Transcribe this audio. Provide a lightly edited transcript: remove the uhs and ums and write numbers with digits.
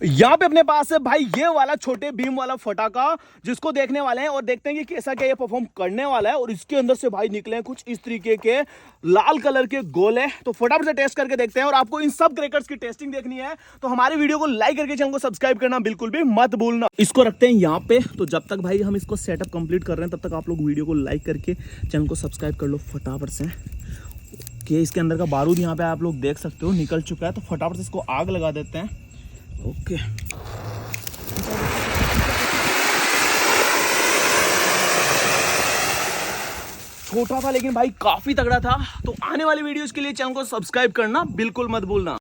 यहाँ पे अपने पास है भाई ये वाला छोटे भीम वाला फटाका, जिसको देखने वाले हैं और देखते हैं कि कैसा क्या ये परफॉर्म करने वाला है। और इसके अंदर से भाई निकले हैं कुछ इस तरीके के लाल कलर के गोले। तो फटाफट से टेस्ट करके देखते हैं। और आपको इन सब क्रैकर्स की टेस्टिंग देखनी है तो हमारे वीडियो को लाइक करके चैनल को सब्सक्राइब करना बिल्कुल भी मत भूलना। इसको रखते हैं यहाँ पे। तो जब तक भाई हम इसको सेटअप कंप्लीट कर रहे हैं तब तक आप लोग वीडियो को लाइक करके चैनल को सब्सक्राइब कर लो फटाफट से। कि इसके अंदर का बारूद यहाँ पे आप लोग देख सकते हो निकल चुका है। तो फटाफट से इसको आग लगा देते हैं। ओके, छोटा था लेकिन भाई काफी तगड़ा था। तो आने वाली वीडियोस के लिए चैनल को सब्सक्राइब करना बिल्कुल मत भूलना।